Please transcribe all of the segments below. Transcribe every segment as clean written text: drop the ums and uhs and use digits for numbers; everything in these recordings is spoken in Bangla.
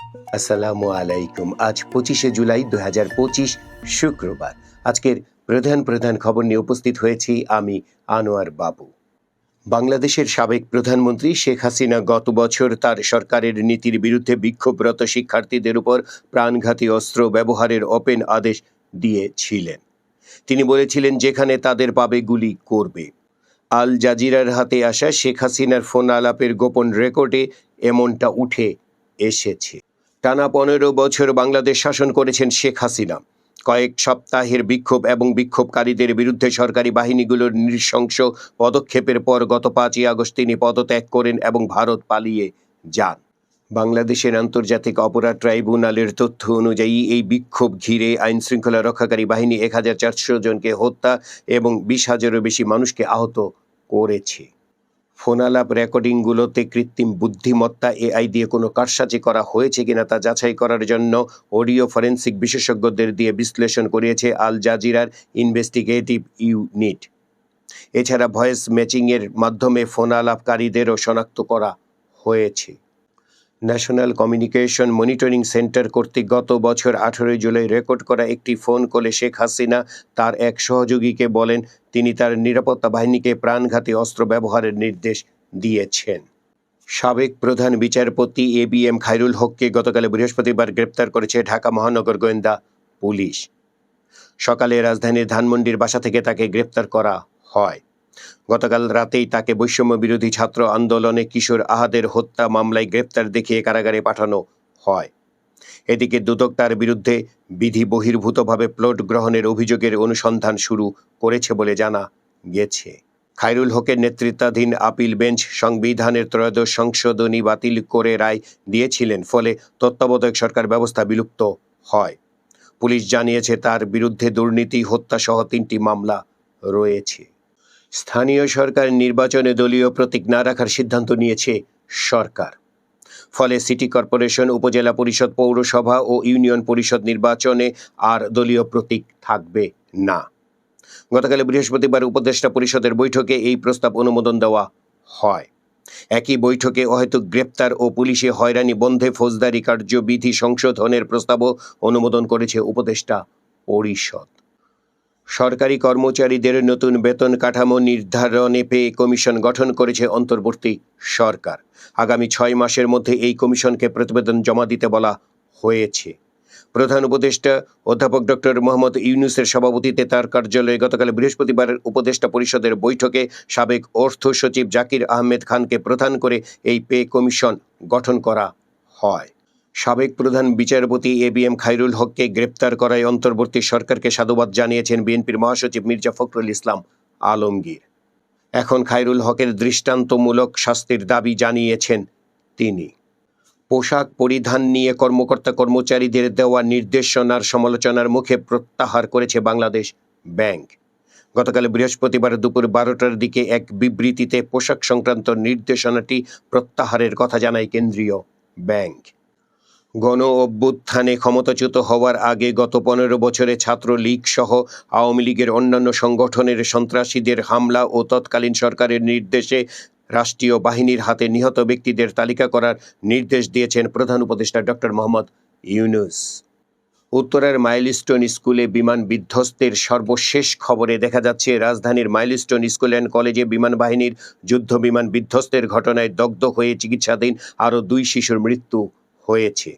আসসালামু আলাইকুম। আজ 25শে জুলাই 2025 শুক্রবার। আজকের প্রধান প্রধান খবর নিয়ে উপস্থিত হয়েছি আমি আনোয়ার বাবু। বাংলাদেশের সাবেক প্রধানমন্ত্রী শেখ হাসিনা গত বছর তার সরকারের নীতির বিরুদ্ধে বিক্ষোভরত শিক্ষার্থীদের উপর প্রাণঘাতী অস্ত্র ব্যবহারের ওপেন আদেশ দিয়েছিলেন। তিনি বলেছিলেন, যেখানে তাদের পাবে গুলি করবে। আল জাজিরার হাতে আসা শেখ হাসিনার ফোন আলাপের গোপন রেকর্ডে এমনটা উঠে এসেছে। টানা 15 বছর বাংলাদেশ শাসন করেছেন শেখ হাসিনা। কয়েক সপ্তাহের বিক্ষোভ এবং বিক্ষোভকারীদের বিরুদ্ধে সরকারি বাহিনীগুলোর নৃশংস পদক্ষেপের পর গত 5ই আগস্ট তিনি পদত্যাগ করেন এবং ভারত পালিয়ে যান। বাংলাদেশের আন্তর্জাতিক অপরাধ ট্রাইব্যুনালের তথ্য অনুযায়ী এই বিক্ষোভ ঘিরে আইন শৃঙ্খলা রক্ষাকারী বাহিনী 1400 জনকে হত্যা এবং 20,000-এরও বেশি মানুষকে আহত করেছে। ফোনালাপ রেকর্ডিংগুলোতে কৃত্রিম বুদ্ধিমত্তা এআই দিয়ে কোনো কারসাজি করা হয়েছে কিনা তা যাচাই করার জন্য অডিও ফরেন্সিক বিশেষজ্ঞদের দিয়ে বিশ্লেষণ করিয়েছে আল জাজিরার ইনভেস্টিগেটিভ ইউনিট। এছাড়া ভয়েস ম্যাচিংয়ের মাধ্যমে ফোনালাপকারীদেরও শনাক্ত করা হয়েছে। ন্যাশনাল কমিউনিকেশন মনিটরিং সেন্টার কর্তৃক গত বছর 18 জুলাই রেকর্ড করা একটি ফোন কলে শেখ হাসিনা তার এক সহযোগীকে বলেন তিনি তার নিরাপত্তা বাহিনীকে প্রাণঘাতী অস্ত্র ব্যবহারের নির্দেশ দিয়েছেন। সাবেক প্রধান বিচারপতি ABM খায়রুল হককে গতকাল বৃহস্পতিবার গ্রেপ্তার করেছে ঢাকা মহানগর গোয়েন্দা পুলিশ। সকালে রাজধানীর ধানমন্ডির বাসা থেকে তাকে গ্রেপ্তার করা হয়। গতকাল রাতেই তাকে বৈষম্য বিরোধী ছাত্র আন্দোলনে কিশোর আহাদের হত্যা মামলায় গ্রেপ্তার দেখিয়ে কারাগারে পাঠানো হয়। এদিকে দুদক তার বিরুদ্ধে বিধি বহির্ভূতভাবে প্লট গ্রহণের অভিযোগের অনুসন্ধান শুরু করেছে বলে জানা গেছে। খায়রুল হকের নেতৃত্বাধীন আপিল বেঞ্চ সংবিধানের 13শ সংশোধনী বাতিল করে রায় দিয়েছিলেন, ফলে তত্ত্বাবধায়ক সরকার ব্যবস্থা বিলুপ্ত হয়। পুলিশ জানিয়েছে তার বিরুদ্ধে দুর্নীতি, হত্যা সহ 3টি মামলা রয়েছে। স্থানীয় সরকার নির্বাচনে দলীয় প্রতীক না রাখার সিদ্ধান্ত নিয়েছে সরকার। ফলে সিটি কর্পোরেশন, উপজেলা পরিষদ, পৌরসভা ও ইউনিয়ন পরিষদ নির্বাচনে আর দলীয় প্রতীক থাকবে না। গতকাল বৃহস্পতিবার উপদেষ্টা পরিষদের বৈঠকে এই প্রস্তাব অনুমোদন দেওয়া হয়। একই বৈঠকে অহেতুক গ্রেপ্তার ও পুলিশে হয়রানি বন্ধে ফৌজদারি কার্যবিধি সংশোধনের প্রস্তাবও অনুমোদন করেছে উপদেষ্টা পরিষদ। সরকারি কর্মচারীদের নতুন বেতন কাঠামো নির্ধারণে পে কমিশন গঠন করেছে অন্তর্বর্তী সরকার। আগামী 6 মাসের মধ্যে এই কমিশনকে প্রতিবেদন জমা দিতে বলা হয়েছে। প্রধান উপদেষ্টা অধ্যাপক ডক্টর মোহাম্মদ ইউনূসের সভাপতিত্বে তার কার্যালয়ে গতকাল বৃহস্পতিবার উপদেষ্টা পরিষদের বৈঠকে সাবেক অর্থ সচিব জাকির আহমেদ খানকে প্রধান করে এই পে কমিশন গঠন করা হয়। সাবেক প্রধান বিচারপতি ABM খায়রুল হককে গ্রেপ্তার করায় অন্তর্বর্তী সরকারকে সাধুবাদ জানিয়েছেন বিএনপির মহাসচিব মির্জা ফখরুল ইসলাম আলমগীর। এখন খায়রুল হকের দৃষ্টান্তমূলক শাস্তির দাবি জানিয়েছেন তিনি। পোশাক পরিধান নিয়ে কর্মকর্তা কর্মচারীদের দেওয়া নির্দেশনার সমালোচনার মুখে প্রত্যাহার করেছে বাংলাদেশ ব্যাংক। গতকাল বৃহস্পতিবার দুপুর 12টার দিকে এক বিবৃতিতে পোশাক সংক্রান্ত নির্দেশনাটি প্রত্যাহারের কথা জানায় কেন্দ্রীয় ব্যাংক। গণ অভ্যুত্থানে ক্ষমতাচ্যুত হওয়ার আগে গত 15 বছরে ছাত্রলীগ সহ আওয়ামী লীগের অন্যান্য সংগঠনের সন্ত্রাসীদের হামলা ও তৎকালীন সরকারের নির্দেশে রাষ্ট্রীয় বাহিনীর হাতে নিহত ব্যক্তিদের তালিকা করার নির্দেশ দিয়েছেন প্রধান উপদেষ্টা ডক্টর মোহাম্মদ ইউনূস। উত্তরার মাইলস্টোন স্কুলে বিমান বিধ্বস্তের সর্বশেষ খবরে দেখা যাচ্ছে, রাজধানীর মাইলস্টোন স্কুল অ্যান্ড কলেজে বিমান বাহিনীর যুদ্ধ বিমান বিধ্বস্তের ঘটনায় দগ্ধ হয়ে চিকিৎসাধীন আরও 2 শিশুর মৃত্যু হয়েছে।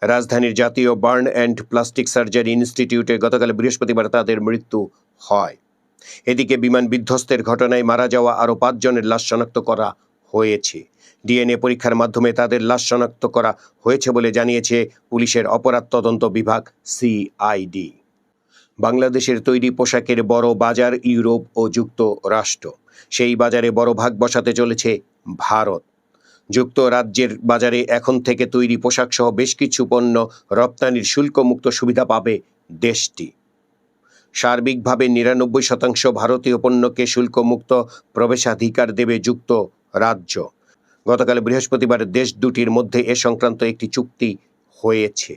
রাজধানীর জাতীয় বার্ন অ্যান্ড প্লাস্টিক সার্জারি ইনস্টিটিউটে গতকাল বৃহস্পতিবার তাদের মৃত্যু হয়। এদিকে বিমান বিধ্বস্তের ঘটনায় মারা যাওয়া আরও 5 জনের লাশ শনাক্ত করা হয়েছে। DNA পরীক্ষার মাধ্যমে তাদের লাশ শনাক্ত করা হয়েছে বলে জানিয়েছে পুলিশের অপরাধ তদন্ত বিভাগ CID। বাংলাদেশের তৈরি পোশাকের বড় বাজার ইউরোপ ও যুক্তরাষ্ট্র। সেই বাজারে বড় ভাগ বসাতে চলেছে ভারত। যুক্তরাজ্যের বাজারে এখন থেকে তৈরি পোশাক সহ বেশ কিছু পণ্য রপ্তানির শুল্কমুক্ত সুবিধা পাবে দেশটি। সার্বিকভাবে 99% ভারতীয় পণ্যকে শুল্কমুক্ত প্রবেশাধিকার দেবে যুক্তরাজ্য। গতকাল বৃহস্পতিবার দেশ দুটির মধ্যে এ সংক্রান্ত একটি চুক্তি হয়েছে।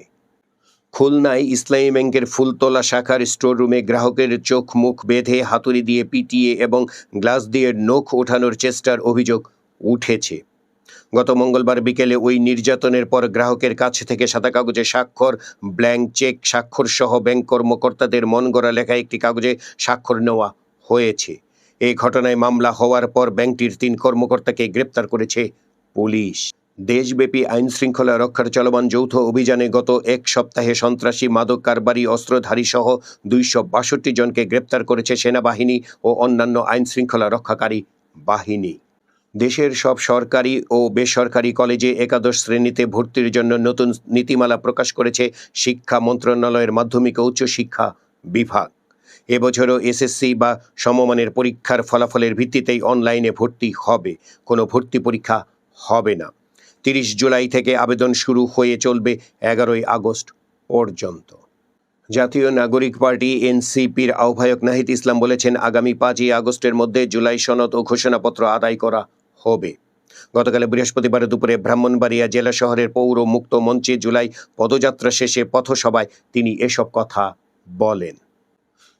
খুলনায় ইসলামী ব্যাংকের ফুলতলা শাখার স্টোররুমে গ্রাহকের চোখ মুখ বেঁধে হাতুড়ি দিয়ে পিটিয়ে এবং গ্লাস দিয়ে নখ ওঠানোর চেষ্টার অভিযোগ উঠেছে। গত মঙ্গলবার বিকেলে ওই নির্যাতনের পর গ্রাহকের কাছ থেকে সাদা কাগজে স্বাক্ষর, ব্ল্যাঙ্ক চেক স্বাক্ষর সহ ব্যাংক কর্মকর্তাদের মন গড়া লেখা একটি কাগজে স্বাক্ষর নেওয়া হয়েছে। এই ঘটনায় মামলা হওয়ার পর ব্যাংকটির ৩ কর্মকর্তাকে গ্রেপ্তার করেছে পুলিশ। দেশব্যাপী আইন শৃঙ্খলা রক্ষার চলমান যৌথ অভিযানে গত এক সপ্তাহে সন্ত্রাসী, মাদক কারবারি, অস্ত্রধারী সহ ২৬২ জনকে গ্রেপ্তার করেছে সেনাবাহিনী ও অন্যান্য আইন শৃঙ্খলা রক্ষাকারী বাহিনী। দেশের সব সরকারি ও বেসরকারি কলেজে একাদশ শ্রেণীতে ভর্তির জন্য নতুন নীতিমালা প্রকাশ করেছে শিক্ষা মন্ত্রণালয়ের মাধ্যমিক ও উচ্চশিক্ষা বিভাগ। এবছরও এসএসসি বা সমমানের পরীক্ষার ফলাফলের ভিত্তিতেই অনলাইনে ভর্তি হবে, কোনো ভর্তি পরীক্ষা হবে না। ৩০ জুলাই থেকে আবেদন শুরু হয়ে চলবে ১১ আগস্ট পর্যন্ত। জাতীয় নাগরিক পার্টি এনসিপির আহ্বায়ক নাহিদ ইসলাম বলেছেন, আগামী ৫ই আগস্টের মধ্যে জুলাই সনদ ও ঘোষণাপত্র আদায় করা হবে। গতকাল বৃহস্পতিবার দুপুরে ব্রাহ্মণবাড়িয়া জেলা শহরের পৌর মুক্ত মঞ্চে জুলাই পদযাত্রা শেষে পথসভায় তিনি এসব কথা বলেন।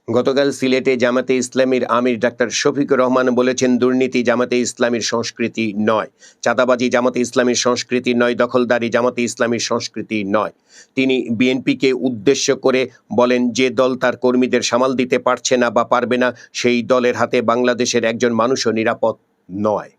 গতকাল সিলেটে জামাতে ইসলামীর আমির ডাক্তার শফিকুর রহমান বলেছেন, দুর্নীতি জামাতে ইসলামীর সংস্কৃতি নয়, চাঁদাবাজি জামাতে ইসলামীর সংস্কৃতি নয়, দখলদারি জামাতে ইসলামীর সংস্কৃতি নয়। তিনি বিএনপিকে উদ্দেশ্য করে বলেন, যে দল তার কর্মীদের সামাল দিতে পারছে না বা পারবে না, সেই দলের হাতে বাংলাদেশের একজন মানুষও নিরাপদ নয়।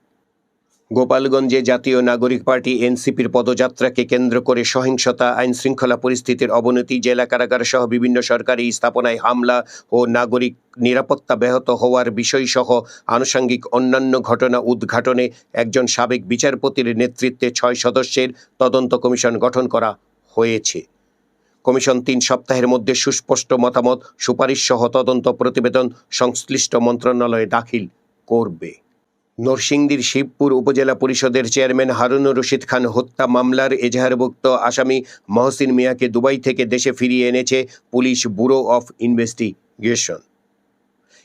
গোপালগঞ্জে জাতীয় নাগরিক পার্টি এনসিপির পদযাত্রাকে কেন্দ্র করে সহিংসতা, আইন শৃঙ্খলা পরিস্থিতির অবনতি, জেলা কারাগার সহ বিভিন্ন সরকারি স্থাপনায় হামলা ও নাগরিক নিরাপত্তা ব্যাহত হওয়ার বিষয়সহ আনুষঙ্গিক অন্যান্য ঘটনা উদ্ঘাটনে একজন সাবেক বিচারপতির নেতৃত্বে ৬ সদস্যের তদন্ত কমিশন গঠন করা হয়েছে। কমিশন ৩ সপ্তাহের মধ্যে সুস্পষ্ট মতামত, সুপারিশ সহ তদন্ত প্রতিবেদন সংশ্লিষ্ট মন্ত্রণালয়ে দাখিল করবে। নরসিংদীর শিবপুর উপজেলা পরিষদের চেয়ারম্যান হারুনুর রশিদ খান হত্যা মামলার এজাহারভুক্ত আসামি মহসিন মিয়াকে দুবাই থেকে দেশে ফিরিয়ে এনেছে পুলিশ ব্যুরো অফ ইনভেস্টিগেশন।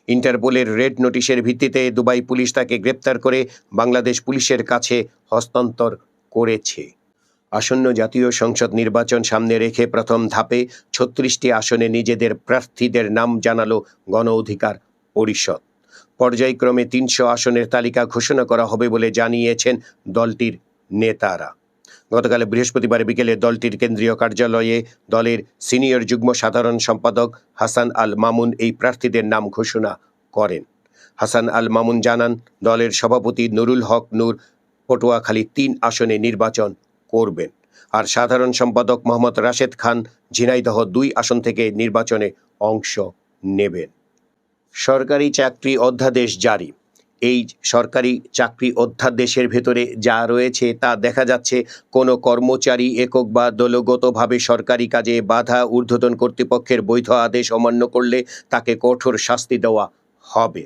ইন্টারপোলের রেড নোটিশের ভিত্তিতে দুবাই পুলিশ তাকে গ্রেপ্তার করে বাংলাদেশ পুলিশের কাছে হস্তান্তর করেছে। আসন্ন জাতীয় সংসদ নির্বাচন সামনে রেখে প্রথম ধাপে ৩৬টি আসনে নিজেদের প্রার্থীদের নাম জানালো গণ অধিকার পরিষদ। পর্যায়ক্রমে ৩০০ আসনের তালিকা ঘোষণা করা হবে বলে জানিয়েছেন দলটির নেতারা। গতকাল বৃহস্পতিবার বিকেলে দলটির কেন্দ্রীয় কার্যালয়ে দলের সিনিয়র যুগ্ম সাধারণ সম্পাদক হাসান আল মামুন এই প্রার্থীদের নাম ঘোষণা করেন। হাসান আল মামুন জানান, দলের সভাপতি নুরুল হক নূর পটুয়াখালী ৩ আসনে নির্বাচন করবেন, আর সাধারণ সম্পাদক মোহাম্মদ রাশেদ খান ঝিনাইদহ ২ আসন থেকে নির্বাচনে অংশ নেবেন। সরকারি চাকরি অধ্যাদেশ জারি। এই সরকারি চাকরি অধ্যাদেশের ভেতরে যা রয়েছে তা দেখা যাচ্ছে, কোনো কর্মচারী একক বা দলগতভাবে সরকারি কাজে বাধা ঊর্ধ্বতন কর্তৃপক্ষের বৈধ আদেশ অমান্য করলে তাকে কঠোর শাস্তি দেওয়া হবে।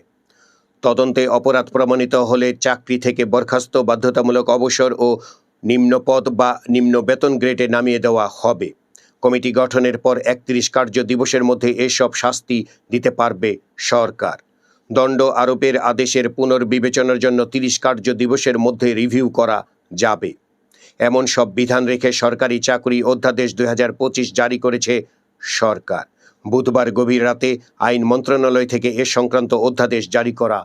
তদন্তে অপরাধ প্রমাণিত হলে চাকরি থেকে বরখাস্ত, বাধ্যতামূলক অবসর ও নিম্নপদ বা নিম্ন বেতন গ্রেডে নামিয়ে দেওয়া হবে। কমিটি গঠনের পর ৩১ কার্য দিবসের মধ্যে এসব শাস্তি দিতে পারবে সরকার। দণ্ড আরোপের আদেশের পুনর্বিবেচনার জন্য ৩০ কার্য দিবসের মধ্যে রিভিউ করা যাবে। এমন সব বিধান রেখে সরকারি চাকরি অধ্যাদেশ ২০২৫ জারি করেছে সরকার। বুধবার গভীর রাতে আইন মন্ত্রণালয় থেকে এ সংক্রান্ত অধ্যাদেশ জারি করা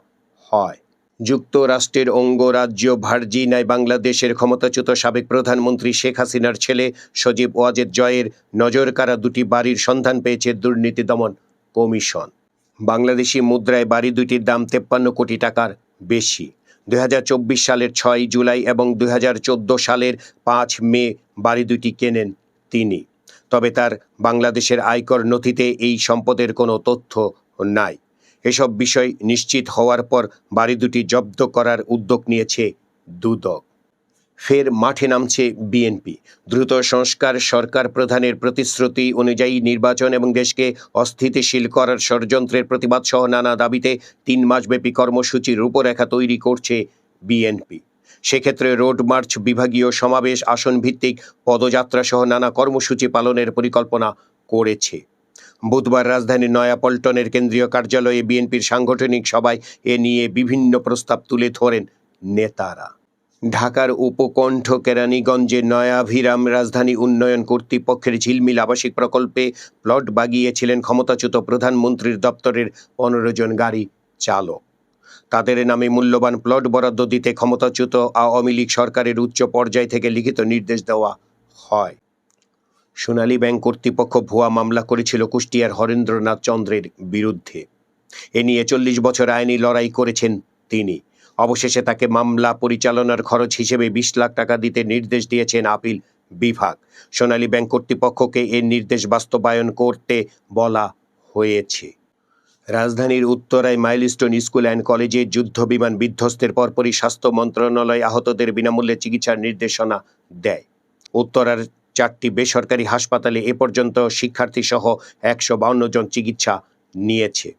হয়। যুক্তরাষ্ট্রের অঙ্গরাজ্য ভার্জিনিয়ায় বাংলাদেশের ক্ষমতাচ্যুত সাবেক প্রধানমন্ত্রী শেখ হাসিনার ছেলে সজীব ওয়াজেদ জয়ের নজরকাড়া ২টি বাড়ির সন্ধান পেয়েছে দুর্নীতি দমন কমিশন। বাংলাদেশি মুদ্রায় বাড়ি দুটির দাম ৫৩ কোটি টাকার বেশি। ২০২৪ সালের ৬ জুলাই এবং ২০১৪ সালের ৫ মে বাড়ি দুটি কেনেন তিনি। তবে তার বাংলাদেশের আয়কর নথিতে এই সম্পদের কোনো তথ্য নাই। এসব বিষয় নিশ্চিত হওয়ার পর বাড়ি দুটি জব্দ করার উদ্যোগ নিয়েছে দুদক। ফের মাঠে নামছে বিএনপি। দ্রুত সংস্কার, সরকার প্রধানের প্রতিশ্রুতি অনুযায়ী নির্বাচন এবং দেশকে অস্থিতিশীল করার ষড়যন্ত্রের প্রতিবাদ সহ নানা দাবিতে ৩ মাসব্যাপী কর্মসূচির রূপরেখা তৈরি করছে বিএনপি। সেক্ষেত্রে রোড মার্চ, বিভাগীয় সমাবেশ, আসন ভিত্তিক পদযাত্রা সহ নানা কর্মসূচি পালনের পরিকল্পনা করেছে। বুধবার রাজধানীর নয়াপল্টনের কেন্দ্রীয় কার্যালয়ে বিএনপির সাংগঠনিক সভায় এ নিয়ে বিভিন্ন প্রস্তাব তুলে ধরেন নেতারা। ঢাকার উপকণ্ঠ কেরানীগঞ্জে নয়াভিরাম রাজধানী উন্নয়ন কর্তৃপক্ষের ঝিলমিল আবাসিক প্রকল্পে প্লট বাগিয়েছিলেন ক্ষমতাচ্যুত প্রধানমন্ত্রীর দপ্তরের ১৫ জন গাড়ি চালক। তাদের নামে মূল্যবান প্লট বরাদ্দ দিতে ক্ষমতাচ্যুত আওয়ামী লীগ সরকারের উচ্চ পর্যায় থেকে লিখিত নির্দেশ দেওয়া হয়। সোনালী ব্যাংক কর্তৃপক্ষ ভুয়া মামলা করেছিল কুষ্টিয়ার হরেন্দ্রনাথ চন্দ্রের বিরুদ্ধে। এ নিয়ে 40 বছর আইনি লড়াই করেছেন তিনি। অবশেষে তাকে মামলা পরিচালনার খরচ হিসেবে 20 লাখ টাকা দিতে নির্দেশ দিয়েছেন আপিল বিভাগ। সোনালী ব্যাংক কর্তৃপক্ষকে এর নির্দেশ বাস্তবায়ন করতে বলা হয়েছে। রাজধানীর উত্তরায় মাইলস্টোন স্কুল অ্যান্ড কলেজে যুদ্ধবিমান বিধ্বস্তের পরপরই স্বাস্থ্য মন্ত্রণালয় আহতদের বিনামূল্যে চিকিৎসার নির্দেশনা দেয়। উত্তরার 4টি বেসরকারি হাসপাতালে এ পর্যন্ত শিক্ষার্থী সহ 152 জন চিকিৎসা নিয়েছে।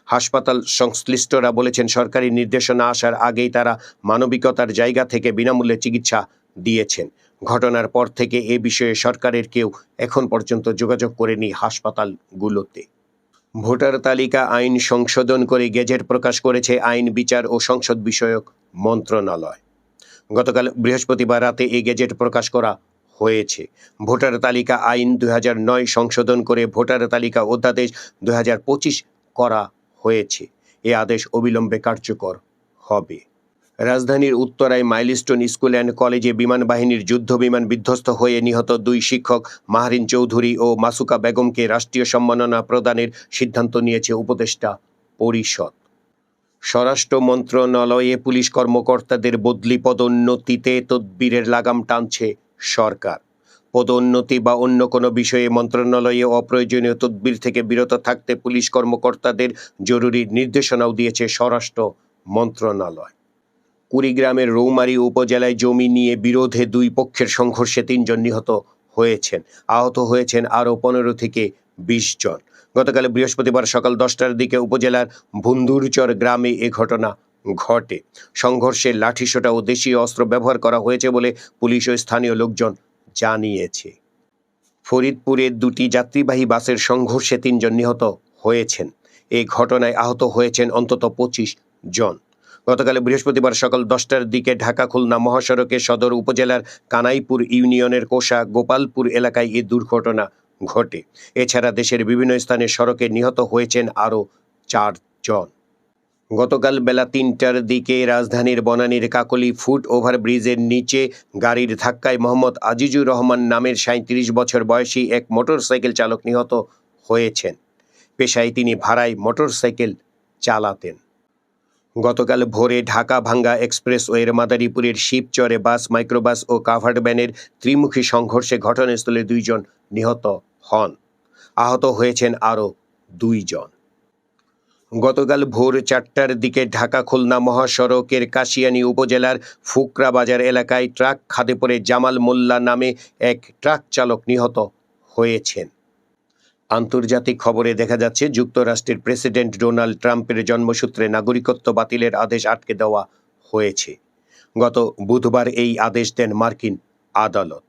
হাসপাতাল সংশ্লিষ্টরা বলেছেন, সরকারি নির্দেশনা আসার আগেই তারা মানবিকতার জায়গা থেকে বিনামূল্যে চিকিৎসা দিয়েছেন। ঘটনার পর থেকে এ বিষয়ে সরকারের কেউ এখন পর্যন্ত যোগাযোগ করেনি হাসপাতালগুলোতে। ভোটার তালিকা আইন সংশোধন করে গেজেট প্রকাশ করেছে আইন, বিচার ও সংসদ বিষয়ক মন্ত্রণালয়। গতকাল বৃহস্পতিবার রাতে এই গেজেট প্রকাশ করা হয়েছে। ভোটার তালিকা আইন 2009 সংশোধন করে ভোটার তালিকা অধ্যাদেশ 2025 করা হয়েছে। এ আদেশ অবিলম্বে কার্যকর হবে। রাজধানীর উত্তরায় মাইলস্টোন স্কুল অ্যান্ড কলেজে বিমান বাহিনীর যুদ্ধবিমান বিধ্বস্ত হয়ে নিহত 2 শিক্ষক মাহরিন চৌধুরী ও মাসুকা বেগমকে রাষ্ট্রীয় সম্মাননা প্রদানের সিদ্ধান্ত নিয়েছে উপদেষ্টা পরিষদ। স্বরাষ্ট্র মন্ত্রণালয়ে পুলিশ কর্মকর্তাদের বদলি পদোন্নতিতে তদবিরের লাগাম টানছে সরকার। পদোন্নতি বা অন্য কোনো বিষয়ে মন্ত্রণালয়ে অপ্রয়োজনীয় তদবির থেকে বিরত থাকতে পুলিশ কর্মকর্তাদের জরুরি নির্দেশনাও দিয়েছে স্বরাষ্ট্র মন্ত্রণালয়। কুড়িগ্রামের রৌমারী উপজেলায় জমি নিয়ে বিরোধে 2 পক্ষের সংঘর্ষে 3 জন নিহত হয়েছেন। আহত হয়েছেন আরও 15 থেকে 20 জন। গতকাল বৃহস্পতিবার সকাল 10টার দিকে উপজেলার ভুন্দুরচর গ্রামে এ ঘটনা ঘটে। সংঘর্ষে লাঠিসোঁটা ও দেশীয় অস্ত্র ব্যবহার করা হয়েছে বলে পুলিশ ও স্থানীয় লোকজন জানিয়েছে। ফরিদপুরে 2টি যাত্রীবাহী বাসের সংঘর্ষে 3 জন নিহত হয়েছেন। এই ঘটনায় আহত হয়েছেন অন্তত 25 জন। গতকাল বৃহস্পতিবার সকাল 10টার দিকে ঢাকা খুলনা মহাসড়কে সদর উপজেলার কানাইপুর ইউনিয়নের কোষা গোপালপুর এলাকায় এ দুর্ঘটনা ঘটে। এছাড়া দেশের বিভিন্ন স্থানে সড়কে নিহত হয়েছেন আরও 4 জন। গতকাল বেলা 3টার দিকে রাজধানীর বনানীর কাকলী ফুট ওভারব্রিজের নিচে গাড়ির ধাক্কায় মোহাম্মদ আজিজুর রহমান নামের 37 বছর বয়সী এক মোটরসাইকেল চালক নিহত হয়েছেন। পেশায় তিনি ভাড়ায় মোটরসাইকেল চালাতেন। গতকাল ভোরে ঢাকা ভাঙ্গা এক্সপ্রেসওয়ের মাদারীপুরের শিবচরে বাস, মাইক্রোবাস ও কাভার্ড ভ্যানের ত্রিমুখী সংঘর্ষে ঘটনাস্থলে 2 জন নিহত হন। আহত হয়েছেন আরও 2 জন। গতকাল ভোর 4টার দিকে ঢাকা খুলনা মহাসড়কের কাশিয়ানী উপজেলার ফুকরা বাজার এলাকায় ট্রাক খাদে পড়ে জামাল মোল্লা নামে এক ট্রাক চালক নিহত হয়েছেন। আন্তর্জাতিক খবরে দেখা যাচ্ছে, যুক্তরাষ্ট্রের প্রেসিডেন্ট ডোনাল্ড ট্রাম্পের জন্মসূত্রে নাগরিকত্ব বাতিলের আদেশ আটকে দেওয়া হয়েছে। গত বুধবার এই আদেশ দেন মার্কিন আদালত।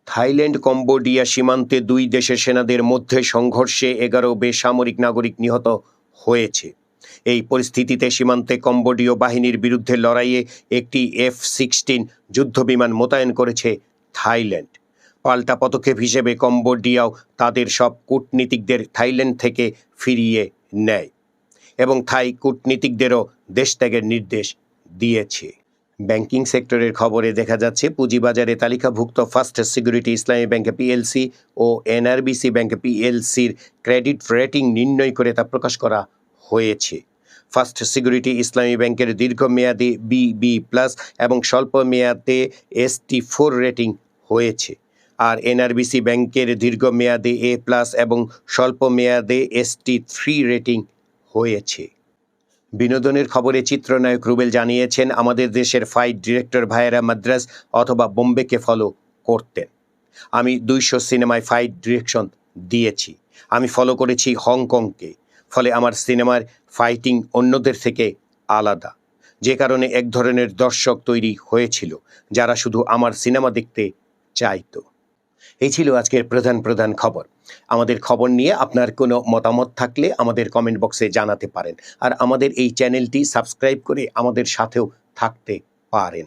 থাইল্যান্ড কম্বোডিয়া সীমান্তে 2 দেশের সেনাদের মধ্যে সংঘর্ষে 11 বেসামরিক নাগরিক নিহত হয়েছে। এই পরিস্থিতিতে সীমান্তে কম্বোডীয় বাহিনীর বিরুদ্ধে লড়াইয়ে একটি F-16 যুদ্ধবিমান মোতায়েন করেছে থাইল্যান্ড। পাল্টা পদক্ষেপ হিসেবে কম্বোডিয়াও তাদের সব কূটনীতিকদের থাইল্যান্ড থেকে ফিরিয়ে নেয় এবং থাই কূটনীতিকদেরও দেশত্যাগের নির্দেশ দিয়েছে। ব্যাংকিং সেক্টরের খবরে দেখা যাচ্ছে, পুঁজিবাজারে তালিকাভুক্ত ফার্স্ট সিকিউরিটি ইসলামী ব্যাংক পিএলসি ও এনআরবিসি ব্যাংক পিএলসির ক্রেডিট রেটিং নির্ণয় করে তা প্রকাশ করা হয়েছে। ফার্স্ট সিকিউরিটি ইসলামী ব্যাংকের দীর্ঘমেয়াদী BB+ এবং স্বল্প মেয়াদে ST4 রেটিং হয়েছে, আর এনআরবিসি ব্যাংকের দীর্ঘমেয়াদে A+ এবং স্বল্প মেয়াদে ST3 রেটিং হয়েছে। বিনোদনের খবরে চিত্রনায়ক রুবেল জানিয়েছেন, আমাদের দেশের ফাইট ডিরেক্টর ভাইয়েরা মাদ্রাজ অথবা বোম্বেকে ফলো করতেন। আমি 200 সিনেমায় ফাইট ডিরেকশন দিয়েছি। আমি ফলো করেছি হংকংকে। ফলে আমার সিনেমার ফাইটিং অন্যদের থেকে আলাদা, যে কারণে এক ধরনের দর্শক তৈরি হয়েছিল যারা শুধু আমার সিনেমা দেখতে চাইতো। এই ছিল আজকের প্রধান খবর। আমাদের খবর নিয়ে আপনার কোনো মতামত থাকলে আমাদের কমেন্ট বক্সে জানাতে পারেন, আর আমাদের এই চ্যানেলটি সাবস্ক্রাইব করে আমাদের সাথেও থাকতে পারেন।